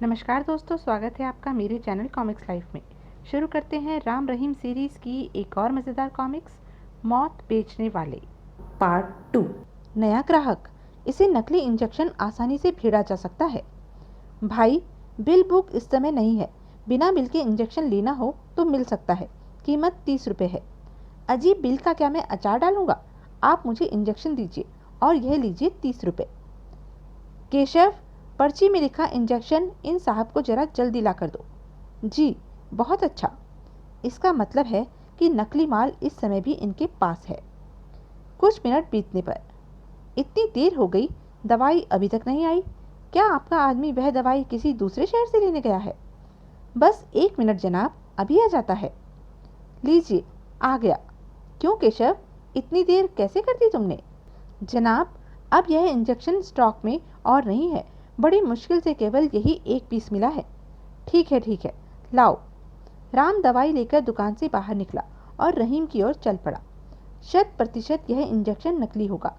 नमस्कार दोस्तों, स्वागत है आपका मेरे चैनल कॉमिक्स लाइफ में। शुरू करते हैं राम रहीम सीरीज़ की एक और मज़ेदार कॉमिक्स, मौत बेचने वाले पार्ट 2। नया ग्राहक, इसे नकली इंजेक्शन आसानी से भेजा जा सकता है। भाई, बिल बुक इस समय नहीं है। बिना बिल के इंजेक्शन लेना हो तो मिल सकता है। कीमत 30 रुपये है। अजीब बिल का क्या मैं अचार डालूंगा? आप मुझे इंजेक्शन दीजिए और यह लीजिए 30 रुपये। केशव, पर्ची में लिखा इंजेक्शन इन साहब को जरा जल्दी ला कर दो। जी, बहुत अच्छा। इसका मतलब है कि नकली माल इस समय भी इनके पास है। कुछ मिनट बीतने पर, इतनी देर हो गई, दवाई अभी तक नहीं आई। क्या आपका आदमी वह दवाई किसी दूसरे शहर से लेने गया है? बस 1 मिनट जनाब, अभी आ जाता है। लीजिए, आ गया। क्यों केशव, इतनी देर कैसे कर दी तुमने? जनाब, अब यह इंजेक्शन स्टॉक में और नहीं है। बड़ी मुश्किल से केवल यही एक पीस मिला है। ठीक है, लाओ। राम दवाई लेकर दुकान से बाहर निकला और रहीम की ओर चल पड़ा। 100% यह इंजेक्शन नकली होगा,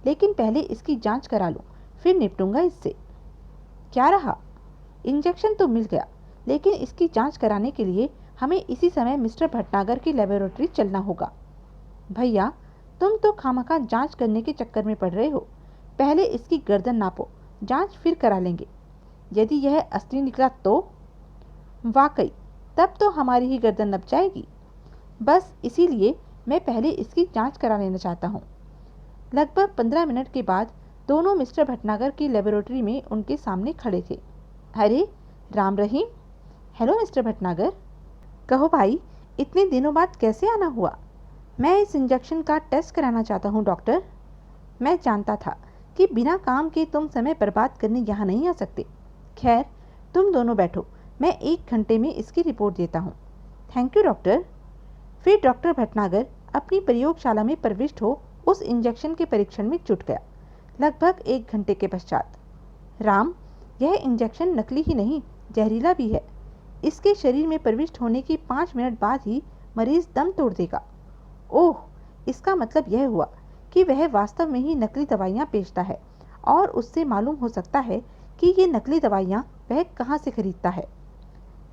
लेकिन पहले इसकी जांच करा लूं, फिर निपटूंगा इससे। क्या रहा? इंजेक्शन तो मिल गया, लेकिन इसकी जांच कराने के लिए हमें इसी समय मिस्टर भटनागर की लेबोरेटरी चलना होगा। भैया, तुम तो खामखा जांच करने के चक्कर में पड़ रहे हो। पहले इसकी गर्दन नापो, जांच फिर करा लेंगे। यदि यह असली निकला तो? वाकई, तब तो हमारी ही गर्दन नप जाएगी। बस इसीलिए मैं पहले इसकी जांच करा लेना चाहता हूँ। लगभग 15 मिनट के बाद दोनों मिस्टर भटनागर की लेबोरेटरी में उनके सामने खड़े थे। अरे राम रहीम। Hello mister Bhatnagar. कहो भाई, इतने दिनों बाद कैसे आना हुआ? मैं इस इंजेक्शन का टेस्ट कराना चाहता हूँ डॉक्टर। मैं जानता था कि बिना काम के तुम समय बर्बाद करने यहाँ नहीं आ सकते। खैर, तुम दोनों बैठो, मैं 1 घंटे में इसकी रिपोर्ट देता हूँ। Thank you doctor. फिर डॉक्टर भटनागर अपनी प्रयोगशाला में प्रविष्ट हो उस इंजेक्शन के परीक्षण में जुट गया। लगभग 1 घंटे के पश्चात, राम, यह इंजेक्शन नकली ही नहीं, जहरीला भी है। इसके शरीर में प्रविष्ट होने की 5 मिनट बाद ही मरीज दम तोड़ देगा। ओह, इसका मतलब यह हुआ कि वह वास्तव में ही नकली दवाइयाँ बेचता है, और उससे मालूम हो सकता है कि ये नकली दवाइयाँ वह कहाँ से खरीदता है।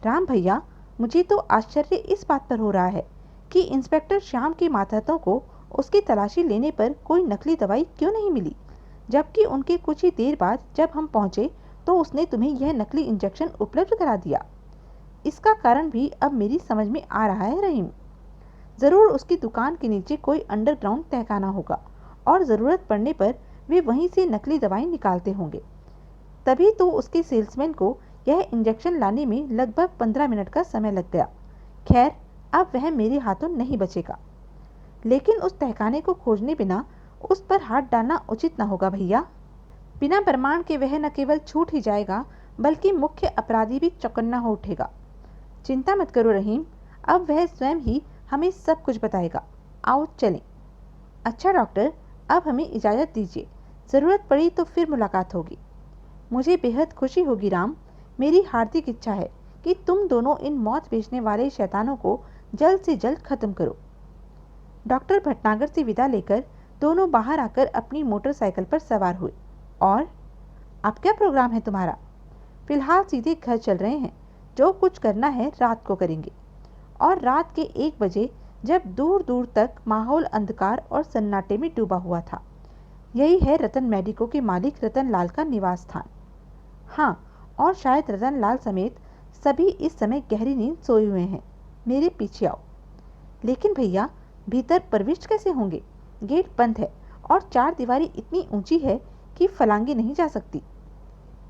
राम भैया, मुझे तो आश्चर्य इस बात पर हो रहा है कि इंस्पेक्टर श्याम के मातहतों को उसकी तलाशी लेने पर कोई नकली दवाई क्यों नहीं मिली, जबकि उनके कुछ ही देर बाद जब हम पहुंचे तो उसने तुम्हें यह नकली इंजेक्शन उपलब्ध करा दिया। इसका कारण भी अब मेरी समझ में आ रहा है रहीम। ज़रूर उसकी दुकान के नीचे कोई अंडरग्राउंड तहखाना होगा, और ज़रूरत पड़ने पर वे वहीं से नकली दवाई निकालते होंगे। तभी तो उसके सेल्समैन को यह इंजेक्शन लाने में लगभग 15 मिनट का समय लग गया। खैर, अब वह मेरे हाथों नहीं बचेगा। लेकिन उस तहखाने को खोजने बिना उस पर हाथ डालना उचित न होगा भैया। बिना प्रमाण के वह न केवल छूट ही जाएगा, बल्कि मुख्य अपराधी भी चौकन्ना हो उठेगा। चिंता मत करो रहीम, अब वह स्वयं ही हमें सब कुछ बताएगा। आओ चलें। अच्छा डॉक्टर, अब हमें इजाज़त दीजिए। ज़रूरत पड़ी तो फिर मुलाकात होगी। मुझे बेहद खुशी होगी राम। मेरी हार्दिक इच्छा है कि तुम दोनों इन मौत बेचने वाले शैतानों को जल्द से जल्द खत्म करो। डॉक्टर भटनागर से विदा लेकर दोनों बाहर आकर अपनी मोटरसाइकिल पर सवार हुए। और अब क्या प्रोग्राम है तुम्हारा? फिलहाल सीधे घर चल रहे हैं। जो कुछ करना है रात को करेंगे। और रात के 1 बजे, जब दूर दूर तक माहौल अंधकार और सन्नाटे में डूबा हुआ था, यही है रतन मेडिको के मालिक रतन लाल का निवास स्थान। हाँ, और शायद रतन लाल समेत सभी इस समय गहरी नींद सोए हुए हैं। मेरे पीछे आओ। लेकिन भैया, भीतर प्रविष्ट कैसे होंगे? गेट बंद है और 4 दीवारी इतनी ऊंची है कि फलांगे नहीं जा सकती।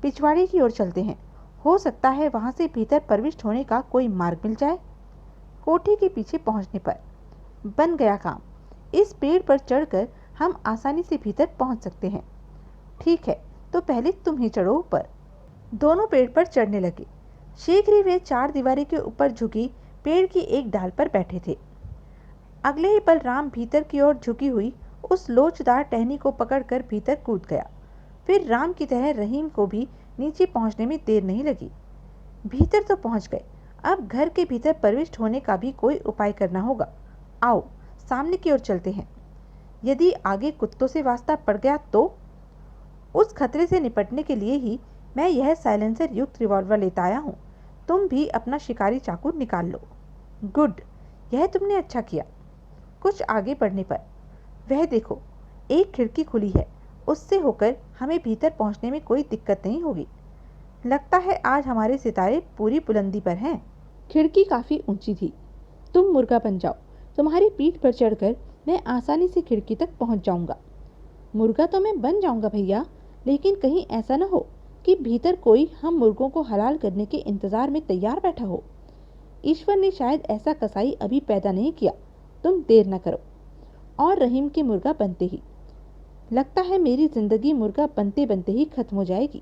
पिछवाड़े की ओर चलते हैं, हो सकता है वहां से भीतर प्रविष्ट होने का कोई मार्ग मिल जाए। कोठी के पीछे पहुंचने पर, बन गया काम। इस पेड़ पर चढ़कर हम आसानी से भीतर पहुंच सकते हैं। ठीक है, तो पहले तुम ही चढ़ो ऊपर। दोनों पेड़ पर चढ़ने लगे। शीघ्र ही वे 4 दीवारी के ऊपर झुकी पेड़ की एक डाल पर बैठे थे। अगले ही पल राम भीतर की ओर झुकी हुई उस लोचदार टहनी को पकड़कर भीतर कूद गया। फिर राम की तरह रहीम को भी नीचे पहुंचने में देर नहीं लगी। भीतर तो पहुंच गए, अब घर के भीतर प्रविष्ट होने का भी कोई उपाय करना होगा। आओ, सामने की ओर चलते हैं। यदि आगे कुत्तों से वास्ता पड़ गया तो? उस खतरे से निपटने के लिए ही मैं यह साइलेंसर युक्त रिवॉल्वर लेता आया हूँ। तुम भी अपना शिकारी चाकू निकाल लो। गुड, यह तुमने अच्छा किया। कुछ आगे बढ़ने पर, वह देखो, एक खिड़की खुली है। उससे होकर हमें भीतर पहुंचने में कोई दिक्कत नहीं होगी। लगता है आज हमारे सितारे पूरी बुलंदी पर हैं। खिड़की काफ़ी ऊंची थी। तुम मुर्गा बन जाओ, तुम्हारी पीठ पर चढ़कर मैं आसानी से खिड़की तक पहुंच जाऊंगा। मुर्गा तो मैं बन जाऊंगा भैया, लेकिन कहीं ऐसा न हो कि भीतर कोई हम मुर्गों को हलाल करने के इंतजार में तैयार बैठा हो। ईश्वर ने शायद ऐसा कसाई अभी पैदा नहीं किया। तुम देर न करो। और रहीम के मुर्गा बनते ही, लगता है मेरी जिंदगी मुर्गा बनते बनते ही खत्म हो जाएगी।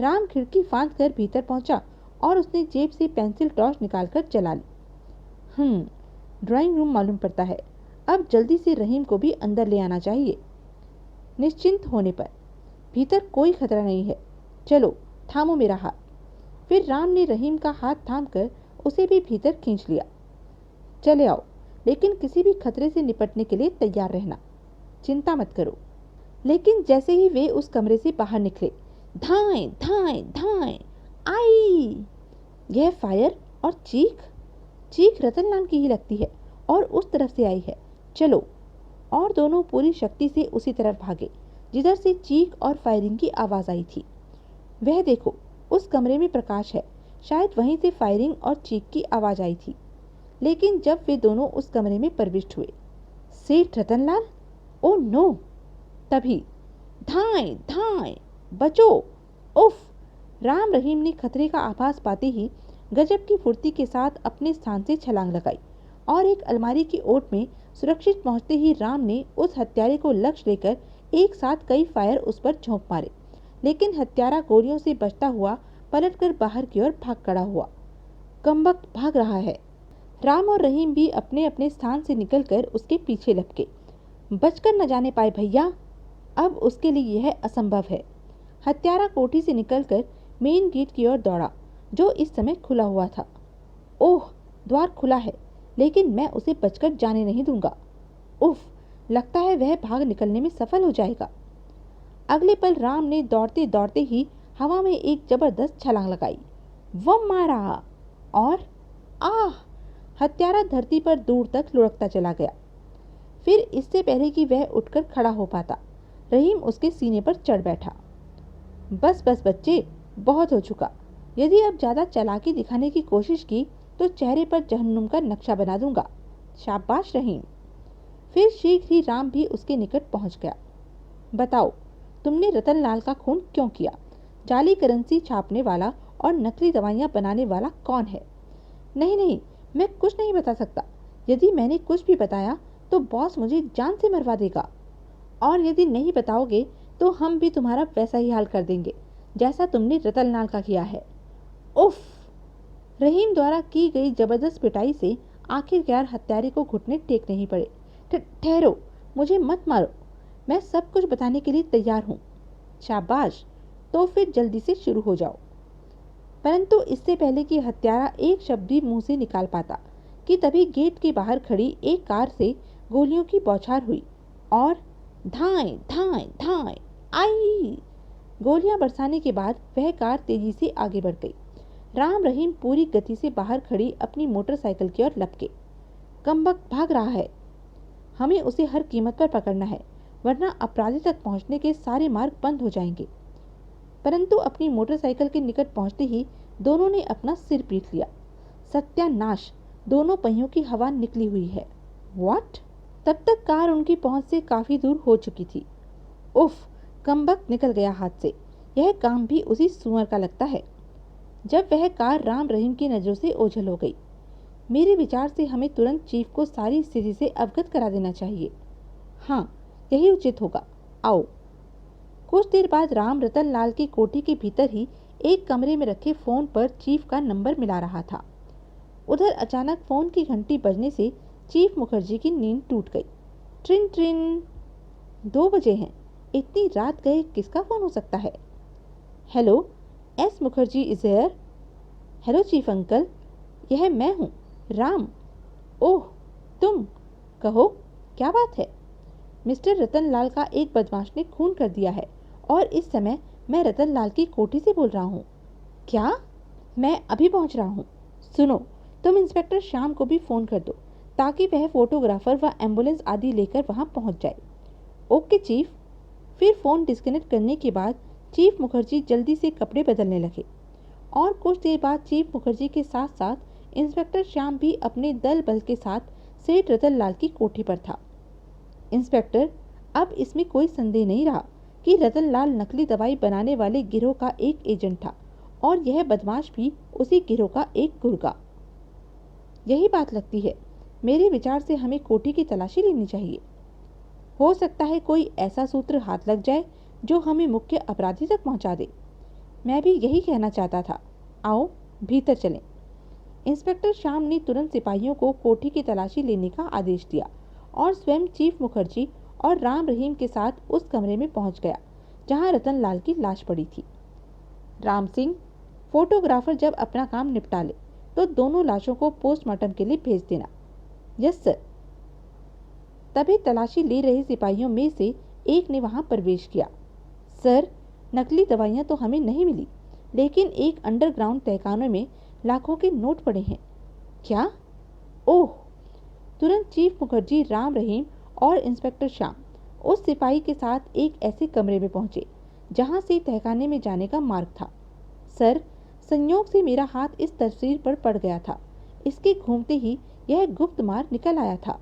राम खिड़की फांद कर भीतर पहुंचा और उसने जेब से पेंसिल टॉर्च निकालकर जला ली। ड्राइंग रूम मालूम पड़ता है। अब जल्दी से रहीम को भी अंदर ले आना चाहिए। निश्चिंत होने पर, भीतर कोई खतरा नहीं है। चलो, थामो मेरा हाथ। फिर राम ने रहीम का हाथ थामकर उसे भी भीतर खींच लिया। चले आओ, लेकिन किसी भी खतरे से निपटने के लिए तैयार रहना। चिंता मत करो। लेकिन जैसे ही वे उस कमरे से बाहर निकले, धाएं धाएं धाएं, आई! यह फायर और चीख रतनलाल की ही लगती है और उस तरफ से आई है। चलो। और दोनों पूरी शक्ति से उसी तरफ भागे जिधर से चीख और फायरिंग की आवाज आई थी। वह देखो, उस कमरे में प्रकाश है। शायद वहीं से फायरिंग और चीख की आवाज आई थी। लेकिन जब वे दोनों उस कमरे में प्रविष्ट हुए, सेठ रतनलाल, ओ नो! तभी धाएं धाएं, बचो! उफ! राम रहीम ने खतरे का आभास पाते ही गजब की फुर्ती के साथ अपने स्थान से छलांग लगाई और एक अलमारी की ओट में सुरक्षित पहुंचते ही राम ने उस हत्यारे को लक्ष्य लेकर एक साथ कई फायर उस पर झोंक मारे। लेकिन हत्यारा गोलियों से बचता हुआ पलटकर बाहर की ओर भाग खड़ा हुआ। कमबख्त भाग रहा है। राम और रहीम भी अपने अपने स्थान से निकलकर उसके पीछे लपके। बचकर न जाने पाए भैया। अब उसके लिए यह असंभव है। हत्यारा कोठी से निकलकर मेन गेट की ओर दौड़ा, जो इस समय खुला हुआ था। ओह, द्वार खुला है, लेकिन मैं उसे बचकर जाने नहीं दूंगा। उफ, लगता है वह भाग निकलने में सफल हो जाएगा। अगले पल राम ने दौड़ते दौड़ते ही हवा में एक जबरदस्त छलांग लगाई। वह मारा और आह! हत्यारा धरती पर दूर तक लुढ़कता चला गया। फिर इससे पहले कि वह उठकर खड़ा हो पाता, रहीम उसके सीने पर चढ़ बैठा। बस बस बच्चे, बहुत हो चुका। यदि अब ज्यादा चालाकी दिखाने की कोशिश की तो चेहरे पर जहन्नुम का नक्शा बना दूंगा। शाबाश रहीम। फिर शीघ्र ही राम भी उसके निकट पहुंच गया। बताओ, तुमने रतनलाल का खून क्यों किया? जाली करेंसी छापने वाला और नकली दवाइयां बनाने वाला कौन है? नहीं नहीं, मैं कुछ नहीं बता सकता। यदि मैंने कुछ भी बताया तो बॉस मुझे जान से मरवा देगा। और यदि नहीं बताओगे तो हम भी तुम्हारा वैसा ही हाल कर देंगे जैसा तुमने रतनलाल का किया है। उफ! रहीम द्वारा की गई जबरदस्त पिटाई से आखिरकार हत्यारे को घुटने टेकने ही पड़े। ठहरो, मुझे मत मारो। मैं सब कुछ बताने के लिए तैयार हूँ। शाबाश, तो फिर जल्दी से शुरू हो जाओ। परंतु इससे पहले कि हत्यारा एक शब्द भी मुंह से निकाल पाता कि तभी गेट के बाहर खड़ी एक कार से गोलियों की बौछार हुई और धाएं धाएं धाएं, आई! गोलियां बरसाने के बाद वह कार तेजी से आगे बढ़ गई। राम रहीम पूरी गति से बाहर खड़ी अपनी मोटरसाइकिल की ओर लपके। कमबख्त भाग रहा है। हमें उसे हर कीमत पर पकड़ना है, वरना अपराधी तक पहुंचने के सारे मार्ग बंद हो जाएंगे। परंतु अपनी मोटरसाइकिल के निकट पहुंचते ही दोनों ने अपना सिर पीट लिया। सत्यानाश! दोनों पहियों की हवा निकली हुई है। व्हाट? तब तक कार उनकी पहुंच से काफी दूर हो चुकी थी। उफ! कमबख्त निकल गया हाथ से। यह काम भी उसी सुअर का लगता है। जब वह कार राम रहीम की नजरों से ओझल हो गई, मेरे विचार से हमें तुरंत चीफ को सारी स्थिति से अवगत करा देना चाहिए। हाँ, यही उचित होगा। आओ। कुछ देर बाद राम रतनलाल की कोठी के भीतर ही एक कमरे में रखे फोन पर चीफ का नंबर मिला रहा था। उधर अचानक फोन की घंटी बजने से चीफ मुखर्जी की नींद टूट गई। ट्रिन ट्रिन। 2 बजे हैं। इतनी रात गए किसका फोन हो सकता है? Hello, S Mukherjee is here. Hello chief uncle, यह मैं हूँ, राम। ओह, तुम? कहो, क्या बात है? मिस्टर रतनलाल का एक बदमाश ने खून कर दिया है और इस समय मैं रतन लाल की कोठी से बोल रहा हूँ। क्या? मैं अभी पहुँच रहा हूँ। सुनो, तुम इंस्पेक्टर श्याम को भी फ़ोन कर दो ताकि वह फोटोग्राफर व एम्बुलेंस आदि लेकर वहाँ पहुँच जाए। Okay chief. फिर फ़ोन डिस्कनेक्ट करने के बाद चीफ मुखर्जी जल्दी से कपड़े बदलने लगे और कुछ देर बाद चीफ मुखर्जी के साथ साथ इंस्पेक्टर श्याम भी अपने दल बल के साथ सेठ रतन लाल की कोठी पर था। इंस्पेक्टर, अब इसमें कोई संदेह नहीं रहा कि रतन लाल नकली दवाई बनाने वाले गिरोह का एक एजेंट था और यह बदमाश भी उसी गिरोह का एक गुर्गा। यही बात लगती है। मेरे विचार से हमें कोठी की तलाशी लेनी चाहिए। हो सकता है कोई ऐसा सूत्र हाथ लग जाए जो हमें मुख्य अपराधी तक पहुंचा दे। मैं भी यही कहना चाहता था। आओ भीतर चलें। इंस्पेक्टर श्याम ने तुरंत सिपाहियों को कोठी की तलाशी लेने का आदेश दिया और स्वयं चीफ मुखर्जी और राम रहीम के साथ उस कमरे में पहुंच गया जहां रतन लाल की लाश पड़ी थी। राम सिंह, फोटोग्राफर जब अपना काम निपटा ले तो दोनों लाशों को पोस्टमार्टम के लिए भेज देना। Yes sir. तभी तलाशी ले रहे सिपाहियों में से एक ने वहां प्रवेश किया। सर, नकली दवाइयां तो हमें नहीं मिली, लेकिन एक अंडरग्राउंड तहखाने में लाखों के नोट पड़े हैं। क्या? ओह! तुरंत चीफ मुखर्जी, राम रहीम और इंस्पेक्टर श्याम उस सिपाही के साथ एक ऐसे कमरे में पहुंचे जहां से तहखाने में जाने का मार्ग था। सर, संयोग से मेरा हाथ इस तस्वीर पर पड़ गया था। इसके घूमते ही यह गुप्त मार्ग निकल आया था।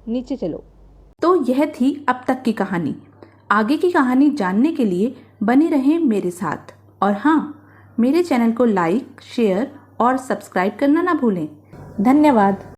नीचे चलो। तो यह थी अब तक की कहानी। आगे की कहानी जानने के लिए बने रहें मेरे साथ। और हाँ, मेरे चैनल को लाइक, शेयर और सब्सक्राइब करना ना भूलें। धन्यवाद।